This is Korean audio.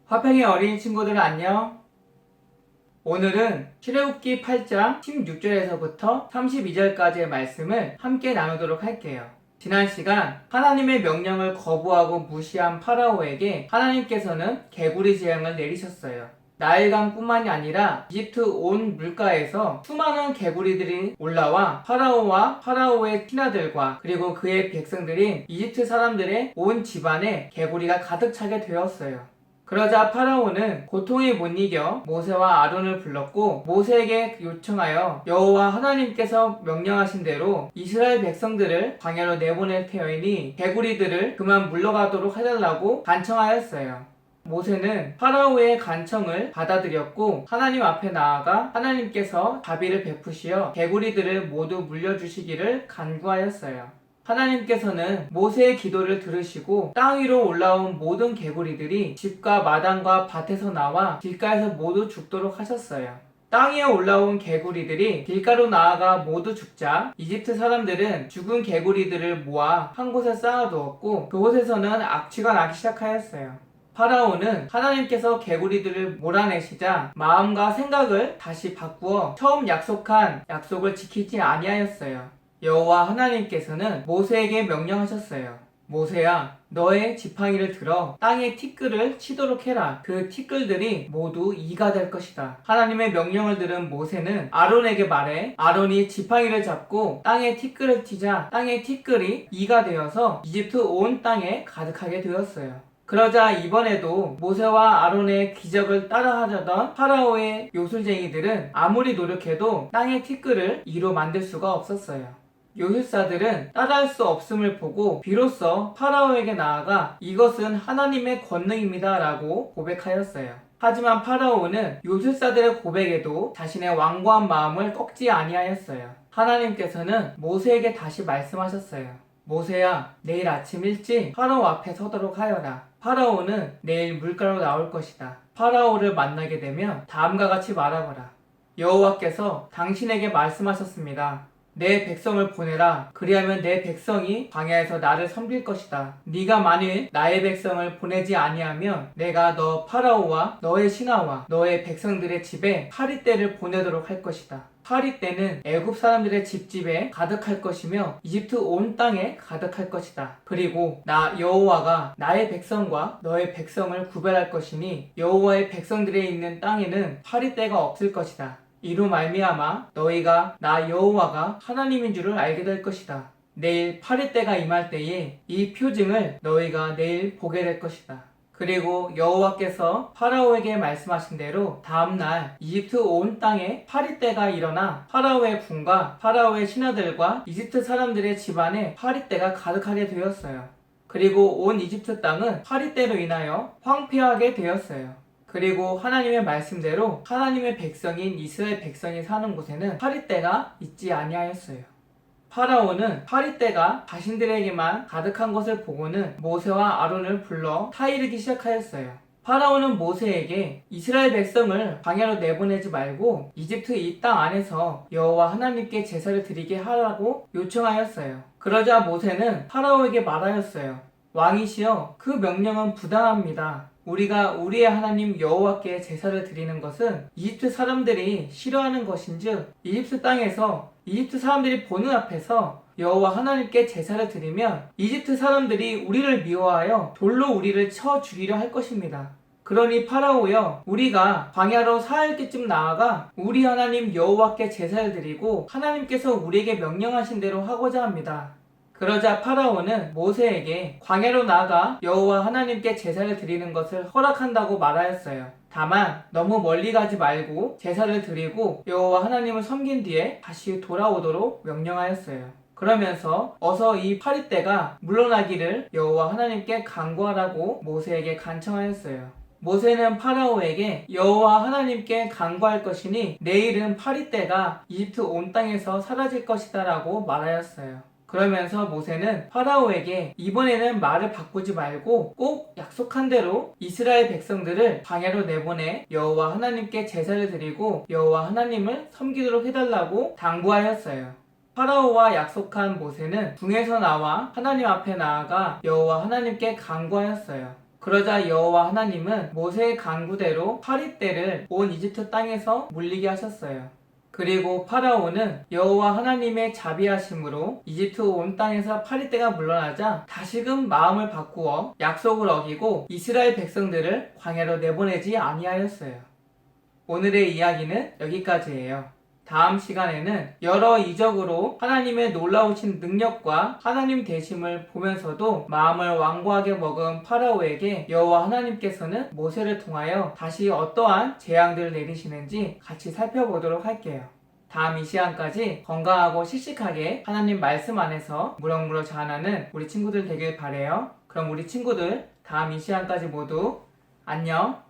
화평의 어린 친구들 안녕. 오늘은 출애굽기 8장 16절에서부터 32절까지의 말씀을 함께 나누도록 할게요. 지난 시간 하나님의 명령을 거부하고 무시한 파라오에게 하나님께서는 개구리 재앙을 내리셨어요. 나일강뿐만이 아니라 이집트 온 물가에서 수많은 개구리들이 올라와 파라오와 파라오의 신하들과 그리고 그의 백성들인 이집트 사람들의 온 집안에 개구리가 가득 차게 되었어요. 그러자 파라오는 고통에 못 이겨 모세와 아론을 불렀고 모세에게 요청하여 여호와 하나님께서 명령하신 대로 이스라엘 백성들을 광야로 내보낼 테이니 개구리들을 그만 물러가도록 해달라고 간청하였어요. 모세는 파라오의 간청을 받아들였고 하나님 앞에 나아가 하나님께서 자비를 베푸시어 개구리들을 모두 물려주시기를 간구하였어요. 하나님께서는 모세의 기도를 들으시고 땅 위로 올라온 모든 개구리들이 집과 마당과 밭에서 나와 길가에서 모두 죽도록 하셨어요. 땅 위에 올라온 개구리들이 길가로 나아가 모두 죽자 이집트 사람들은 죽은 개구리들을 모아 한 곳에 쌓아두었고 그곳에서는 악취가 나기 시작하였어요. 파라오는 하나님께서 개구리들을 몰아내시자 마음과 생각을 다시 바꾸어 처음 약속한 약속을 지키지 아니하였어요. 여호와 하나님께서는 모세에게 명령하셨어요. 모세야, 너의 지팡이를 들어 땅에 티끌을 치도록 해라. 그 티끌들이 모두 이가 될 것이다. 하나님의 명령을 들은 모세는 아론에게 말해 아론이 지팡이를 잡고 땅에 티끌을 치자 땅의 티끌이 이가 되어서 이집트 온 땅에 가득하게 되었어요. 그러자 이번에도 모세와 아론의 기적을 따라하려던 파라오의 요술쟁이들은 아무리 노력해도 땅의 티끌을 이로 만들 수가 없었어요. 요술사들은 따라할 수 없음을 보고 비로소 파라오에게 나아가 이것은 하나님의 권능입니다 라고 고백하였어요. 하지만 파라오는 요술사들의 고백에도 자신의 완고한 마음을 꺾지 아니하였어요. 하나님께서는 모세에게 다시 말씀하셨어요. 모세야, 내일 아침 일찍 파라오 앞에 서도록 하여라. 파라오는 내일 물가로 나올 것이다. 파라오를 만나게 되면 다음과 같이 말하거라. 여호와께서 당신에게 말씀하셨습니다. 내 백성을 보내라. 그리하면 내 백성이 광야에서 나를 섬길 것이다. 네가 만일 나의 백성을 보내지 아니하면 내가 너 파라오와 너의 신하와 너의 백성들의 집에 파리떼를 보내도록 할 것이다. 파리떼는 애굽 사람들의 집집에 가득할 것이며 이집트 온 땅에 가득할 것이다. 그리고 나 여호와가 나의 백성과 너의 백성을 구별할 것이니 여호와의 백성들에 있는 땅에는 파리떼가 없을 것이다. 이로 말미암아 너희가 나 여호와가 하나님인 줄을 알게 될 것이다. 내일 파리떼가 임할 때에 이 표징을 너희가 내일 보게 될 것이다. 그리고 여호와께서 파라오에게 말씀하신 대로 다음날 이집트 온 땅에 파리떼가 일어나 파라오의 궁과 파라오의 신하들과 이집트 사람들의 집안에 파리떼가 가득하게 되었어요. 그리고 온 이집트 땅은 파리떼로 인하여 황폐하게 되었어요. 그리고 하나님의 말씀대로 하나님의 백성인 이스라엘 백성이 사는 곳에는 파리떼가 있지 아니하였어요. 파라오는 파리떼가 자신들에게만 가득한 것을 보고는 모세와 아론을 불러 타이르기 시작하였어요. 파라오는 모세에게 이스라엘 백성을 광야로 내보내지 말고 이집트 이 땅 안에서 여호와 하나님께 제사를 드리게 하라고 요청하였어요. 그러자 모세는 파라오에게 말하였어요. 왕이시여, 그 명령은 부당합니다. 우리가 우리의 하나님 여호와께 제사를 드리는 것은 이집트 사람들이 싫어하는 것인즉 이집트 땅에서 이집트 사람들이 보는 앞에서 여호와 하나님께 제사를 드리면 이집트 사람들이 우리를 미워하여 돌로 우리를 쳐 죽이려 할 것입니다. 그러니 파라오여, 우리가 광야로 사흘쯤 나아가 우리 하나님 여호와께 제사를 드리고 하나님께서 우리에게 명령하신 대로 하고자 합니다. 그러자 파라오는 모세에게 광야로 나아가 여호와 하나님께 제사를 드리는 것을 허락한다고 말하였어요. 다만 너무 멀리 가지 말고 제사를 드리고 여호와 하나님을 섬긴 뒤에 다시 돌아오도록 명령하였어요. 그러면서 어서 이 파리떼가 물러나기를 여호와 하나님께 간구하라고 모세에게 간청하였어요. 모세는 파라오에게 여호와 하나님께 간구할 것이니 내일은 파리떼가 이집트 온 땅에서 사라질 것이다 라고 말하였어요. 그러면서 모세는 파라오에게 이번에는 말을 바꾸지 말고 꼭 약속한 대로 이스라엘 백성들을 광야로 내보내 여호와 하나님께 제사를 드리고 여호와 하나님을 섬기도록 해달라고 당부하였어요. 파라오와 약속한 모세는 궁에서 나와 하나님 앞에 나아가 여호와 하나님께 간구하였어요. 그러자 여호와 하나님은 모세의 간구대로 파리떼를 온 이집트 땅에서 물리게 하셨어요. 그리고 파라오는 여호와 하나님의 자비하심으로 이집트 온 땅에서 파리떼가 물러나자 다시금 마음을 바꾸어 약속을 어기고 이스라엘 백성들을 광야로 내보내지 아니하였어요. 오늘의 이야기는 여기까지예요. 다음 시간에는 여러 이적으로 하나님의 놀라우신 능력과 하나님 되심을 보면서도 마음을 완고하게 먹은 파라오에게 여호와 하나님께서는 모세를 통하여 다시 어떠한 재앙들을 내리시는지 같이 살펴보도록 할게요. 다음 이 시간까지 건강하고 씩씩하게 하나님 말씀 안에서 무럭무럭 자라나는 우리 친구들 되길 바래요. 그럼 우리 친구들 다음 이 시간까지 모두 안녕.